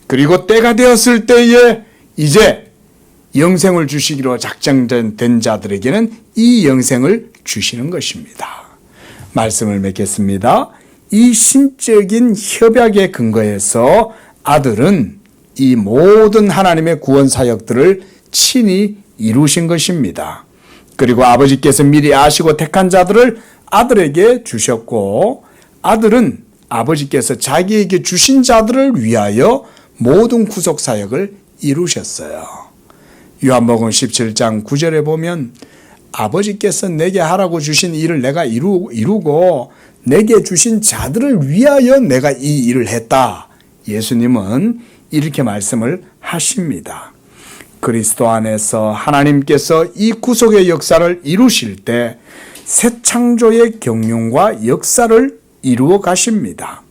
그리고 때가 되었을 때에 이제 영생을 주시기로 작정된 자들에게는 이 영생을 주시는 것입니다. 말씀을 맺겠습니다. 이 신적인 협약의 근거에서 아들은 이 모든 하나님의 구원 사역들을 친히 이루신 것입니다. 그리고 아버지께서 미리 아시고 택한 자들을 아들에게 주셨고, 아들은 아버지께서 자기에게 주신 자들을 위하여 모든 구속 사역을 이루셨어요. 요한복음 17장 9절에 보면 아버지께서 내게 하라고 주신 일을 내가 이루고 내게 주신 자들을 위하여 내가 이 일을 했다. 예수님은 이렇게 말씀을 하십니다. 그리스도 안에서 하나님께서 이 구속의 역사를 이루실 때 새 창조의 경륜과 역사를 이루어 가십니다.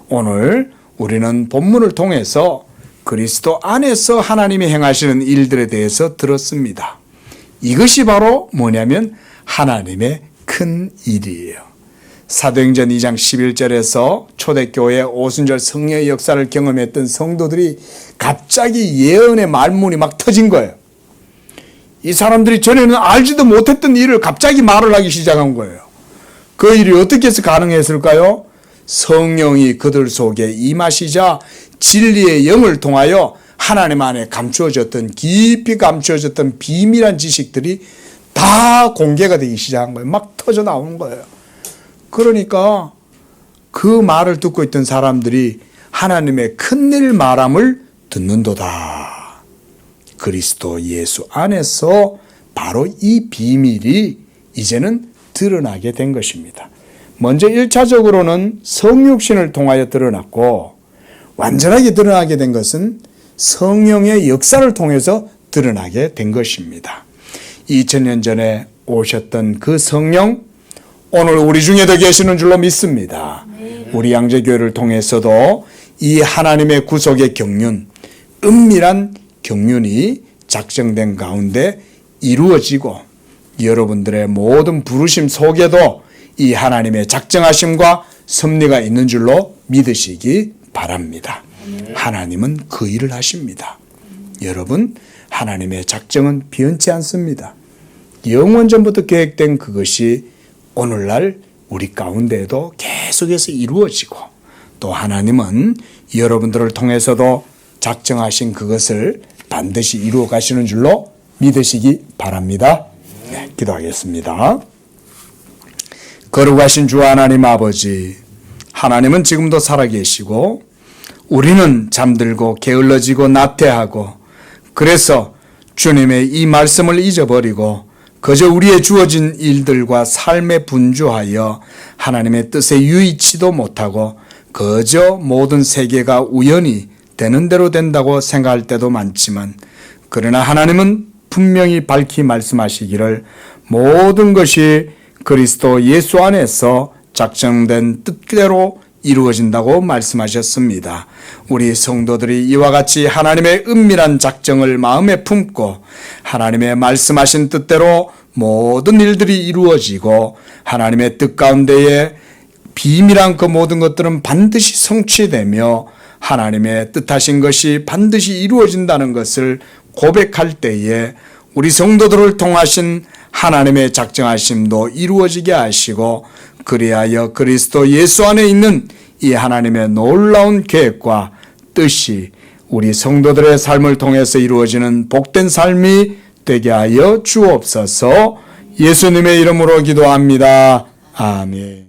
오늘 우리는 본문을 통해서 그리스도 안에서 하나님이 행하시는 일들에 대해서 들었습니다. 이것이 바로 뭐냐면 하나님의 큰 일이에요. 사도행전 2장 11절에서 초대교회 오순절 성령의 역사를 경험했던 성도들이 갑자기 예언의 말문이 막 터진 거예요. 이 사람들이 전에는 알지도 못했던 일을 갑자기 말을 하기 시작한 거예요. 그 일이 어떻게 해서 가능했을까요? 성령이 그들 속에 임하시자 진리의 영을 통하여 하나님 안에 감추어졌던, 깊이 감추어졌던 비밀한 지식들이 다 공개가 되기 시작한 거예요. 막 터져 나오는 거예요. 그러니까 그 말을 듣고 있던 사람들이 하나님의 큰일 말함을 듣는도다. 그리스도 예수 안에서 바로 이 비밀이 이제는 드러나게 된 것입니다. 먼저 1차적으로는 성육신을 통하여 드러났고, 완전하게 드러나게 된 것은 성령의 역사를 통해서 드러나게 된 것입니다. 2000년 전에 오셨던 그 성령, 오늘 우리 중에도 계시는 줄로 믿습니다. 우리 양재교회를 통해서도 이 하나님의 구속의 경륜, 은밀한 경륜이 작정된 가운데 이루어지고, 여러분들의 모든 부르심 속에도 이 하나님의 작정하심과 섭리가 있는 줄로 믿으시기 바랍니다. 하나님은 그 일을 하십니다. 여러분, 하나님의 작정은 변치 않습니다. 영원전부터 계획된 그것이 오늘날 우리 가운데에도 계속해서 이루어지고, 또 하나님은 여러분들을 통해서도 작정하신 그것을 반드시 이루어 가시는 줄로 믿으시기 바랍니다. 네, 기도하겠습니다. 거룩하신 주 하나님 아버지, 하나님은 지금도 살아계시고 우리는 잠들고 게을러지고 나태하고, 그래서 주님의 이 말씀을 잊어버리고 그저 우리의 주어진 일들과 삶에 분주하여 하나님의 뜻에 유의치도 못하고 그저 모든 세계가 우연히 되는 대로 된다고 생각할 때도 많지만, 그러나 하나님은 분명히 밝히 말씀하시기를 모든 것이 그리스도 예수 안에서 작정된 뜻대로 이루어진다고 말씀하셨습니다. 우리 성도들이 이와 같이 하나님의 은밀한 작정을 마음에 품고 하나님의 말씀하신 뜻대로 모든 일들이 이루어지고 하나님의 뜻 가운데에 비밀한 그 모든 것들은 반드시 성취되며 하나님의 뜻하신 것이 반드시 이루어진다는 것을 고백할 때에 우리 성도들을 통하신 하나님의 작정하심도 이루어지게 하시고, 그리하여 그리스도 예수 안에 있는 이 하나님의 놀라운 계획과 뜻이 우리 성도들의 삶을 통해서 이루어지는 복된 삶이 되게 하여 주옵소서. 예수님의 이름으로 기도합니다. 아멘.